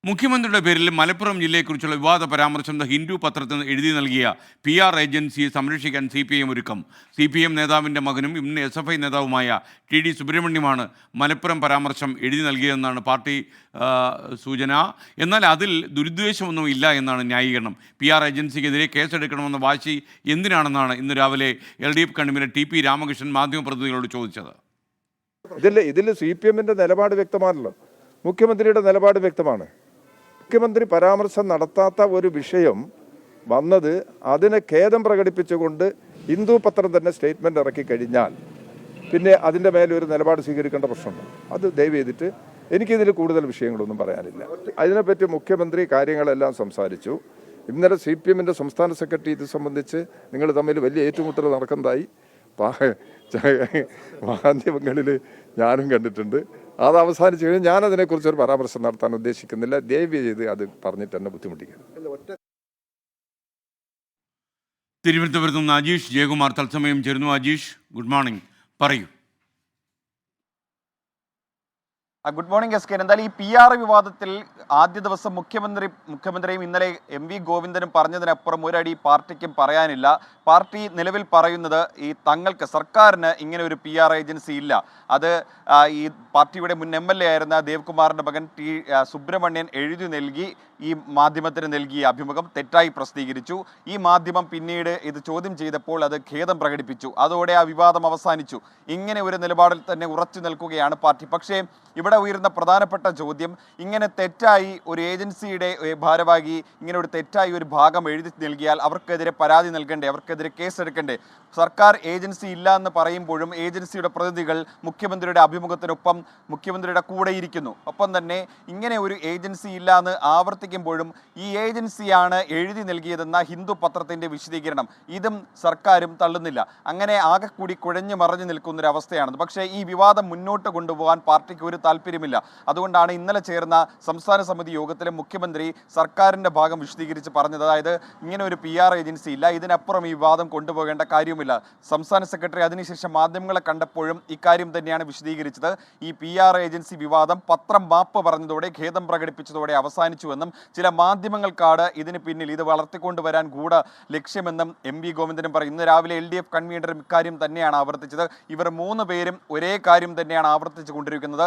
മുഖ്യമന്ത്രിയുടെ പേരിൽ മലപ്പുറം ജില്ലയെക്കുറിച്ചുള്ള വിവാദ പരാമർശം ദ ഹിന്ദു പത്രത്തിൽ എഴുതി നൽകിയ PR ഏജൻസിയെ സംരക്ഷിക്കാൻ CPM ഒരുക്കം. CPM നേതാവിൻ്റെ മകനും ഇന്ന് SFI നേതാവുമായ TD സുബ്രഹ്മണ്യമാണ് മലപ്പുറം പരാമർശം എഴുതി നൽകിയതെന്നാണ് പാർട്ടി സൂചന. എന്നാൽ അതിൽ ദുരുദ്ദേശമൊന്നും ഇല്ല എന്നാണ് ന്യായീകരണം. PR ഏജൻസിക്കെതിരെ കേസെടുക്കണമെന്ന വാശി എന്തിനാണെന്നാണ് ഇന്ന് രാവിലെ LDF കൺവീനർ TP രാമകൃഷ്ണൻ മാധ്യമപ്രതിനിധികളോട് ചോദിച്ചത്. ഇതിൽ CPMൻ്റെ നിലപാട് വ്യക്തമാണല്ലോ, മുഖ്യമന്ത്രിയുടെ നിലപാട് വ്യക്തമാണ്. മുഖ്യമന്ത്രി പരാമർശം നടത്താത്ത ഒരു വിഷയം വന്നത് അതിനെ ഖേദം പ്രകടിപ്പിച്ചുകൊണ്ട് ഹിന്ദു പത്രം തന്നെ സ്റ്റേറ്റ്മെൻറ്റ് ഇറക്കി കഴിഞ്ഞാൽ പിന്നെ അതിൻ്റെ മേലെ ഒരു നിലപാട് സ്വീകരിക്കേണ്ട പ്രശ്നമുണ്ട്. അത് ദയവ് ചെയ്തിട്ട് എനിക്കിതിൽ കൂടുതൽ വിഷയങ്ങളൊന്നും പറയാനില്ല. അതിനെപ്പറ്റി മുഖ്യമന്ത്രി കാര്യങ്ങളെല്ലാം സംസാരിച്ചു. ഇന്നലെ CPMൻ്റെ സംസ്ഥാന സെക്രട്ടറി ഇത് സംബന്ധിച്ച് നിങ്ങൾ തമ്മിൽ വലിയ ഏറ്റുമുട്ടൽ നടക്കുന്നതായി മാധ്യമങ്ങളിൽ ഞാനും കണ്ടിട്ടുണ്ട്. അത് അവസാനിച്ച് കഴിഞ്ഞാൽ ഞാനതിനെക്കുറിച്ചൊരു പരാമർശം നടത്താൻ ഉദ്ദേശിക്കുന്നില്ല. ദയവ് ചെയ്ത് അത് പറഞ്ഞിട്ട് എന്നെ ബുദ്ധിമുട്ടിക്കണം. തിരുവനന്തപുരത്ത് നിന്ന് അജീഷ് ജയകുമാർ തത്സമയം ചേരുന്നു. അജീഷ്, ഗുഡ് മോർണിംഗ്, പറയൂ. Good morning SK. എന്തായാലും ഈ PR വിവാദത്തിൽ ആദ്യ ദിവസം മുഖ്യമന്ത്രിയും ഇന്നലെ MV ഗോവിന്ദനും പറഞ്ഞതിനപ്പുറം ഒരടി പാർട്ടിക്കും പറയാനില്ല. പാർട്ടി നിലവിൽ പറയുന്നത് ഈ തങ്ങൾക്ക് സർക്കാരിന് ഇങ്ങനെ ഒരു PR ഏജൻസി ഇല്ല. അത് ഈ പാർട്ടിയുടെ മുൻ MLA ആയിരുന്ന ദേവ്കുമാറിൻ്റെ മകൻ സുബ്രഹ്മണ്യൻ എഴുതി നൽകി ഈ മാധ്യമത്തിന് നൽകിയ അഭിമുഖം തെറ്റായി പ്രസിദ്ധീകരിച്ചു. ഈ മാധ്യമം പിന്നീട് ഇത് ചോദ്യം ചെയ്തപ്പോൾ അത് ഖേദം പ്രകടിപ്പിച്ചു. അതോടെ ആ വിവാദം അവസാനിച്ചു. ഇങ്ങനെ ഒരു നിലപാടിൽ തന്നെ ഉറച്ചു നിൽക്കുകയാണ് പാർട്ടി. പക്ഷേ ഇവിടെ ഉയരുന്ന പ്രധാനപ്പെട്ട ചോദ്യം, ഇങ്ങനെ തെറ്റായി ഒരു ഏജൻസിയുടെ ഭാരവാഹി ഇങ്ങനെ ഒരു തെറ്റായി ഒരു ഭാഗം എഴുതി നൽകിയാൽ അവർക്കെതിരെ പരാതി നൽകണ്ടേ, അവർക്കെതിരെ കേസെടുക്കണ്ടേ? സർക്കാർ ഏജൻസി ഇല്ല എന്ന് പറയുമ്പോഴും ഏജൻസിയുടെ പ്രതിനിധികൾ മുഖ്യമന്ത്രിയുടെ അഭിമുഖത്തിനൊപ്പം മുഖ്യമന്ത്രിയുടെ കൂടെ ഇരിക്കുന്നു. ഒപ്പം തന്നെ ഇങ്ങനെ ഒരു ഏജൻസി ഇല്ല എന്ന് ആവർത്തിക്കുമ്പോഴും ഈ ഏജൻസിയാണ് എഴുതി നൽകിയതെന്ന ഹിന്ദു പത്രത്തിൻ്റെ വിശദീകരണം ഇതും സർക്കാരും തള്ളുന്നില്ല. അങ്ങനെ ആകെ കൂടി കുഴഞ്ഞു മറിഞ്ഞു നിൽക്കുന്നൊരവസ്ഥയാണ്. പക്ഷേ ഈ വിവാദം മുന്നോട്ട് കൊണ്ടുപോകാൻ പാർട്ടിക്ക് ഒരു താല്പര്യമില്ല. അതുകൊണ്ടാണ് ഇന്നലെ ചേർന്ന സംസ്ഥാന സമിതി യോഗത്തിൽ മുഖ്യമന്ത്രി സർക്കാരിൻ്റെ ഭാഗം വിശദീകരിച്ച് പറഞ്ഞത്. അതായത് ഇങ്ങനെ ഒരു PR ഏജൻസി ഇല്ല, ഇതിനപ്പുറം ഈ വിവാദം കൊണ്ടുപോകേണ്ട കാര്യമില്ല. സംസ്ഥാന സെക്രട്ടറി അതിനുശേഷം മാധ്യമങ്ങളെ കണ്ടപ്പോഴും ഇക്കാര്യം തന്നെയാണ് വിശദീകരിച്ചത്. ഈ PR ഏജൻസി വിവാദം പത്രം മാപ്പ് പറഞ്ഞതോടെ, ഖേദം പ്രകടിപ്പിച്ചതോടെ അവസാനിച്ചുവെന്നും ചില മാധ്യമങ്ങൾക്കാണ് ഇതിന് പിന്നിൽ ഇത് വളർത്തിക്കൊണ്ടുവരാൻ ഗൂഢ ലക്ഷ്യമെന്നും MV ഗോവിന്ദനും പറയും. ഇന്ന് രാവിലെ LDF കൺവീനറും ഇക്കാര്യം തന്നെയാണ് ആവർത്തിച്ചത്. ഇവർ 3 പേരും ഒരേ കാര്യം തന്നെയാണ് ആവർത്തിച്ചു കൊണ്ടിരിക്കുന്നത്.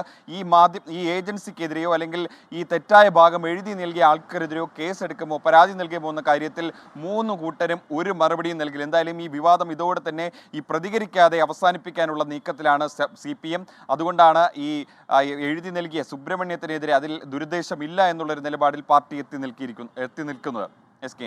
ഈ ഏജൻസിക്കെതിരെയോ അല്ലെങ്കിൽ ഈ തെറ്റായ ഭാഗം എഴുതി നൽകിയ ആൾക്കെതിരെയോ കേസെടുക്കുമോ, പരാതി നൽകുമോ എന്ന കാര്യത്തിൽ 3 കൂട്ടരും ഒരു മറുപടിയും നൽകില്ല. എന്തായാലും ഈ വിവാദം ഇതോടെ തന്നെ ഈ പ്രതികരിക്കാതെ അവസാനിപ്പിക്കാനുള്ള നീക്കത്തിലാണ് CPM. അതുകൊണ്ടാണ് ഈ എഴുതി നൽകിയ സുബ്രഹ്മണ്യത്തിനെതിരെ അതിൽ ദുരുദ്ദേശമില്ല എന്നുള്ളൊരു നിലപാടിൽ പാർട്ടി എത്തി നിൽക്കുന്നത്. SK.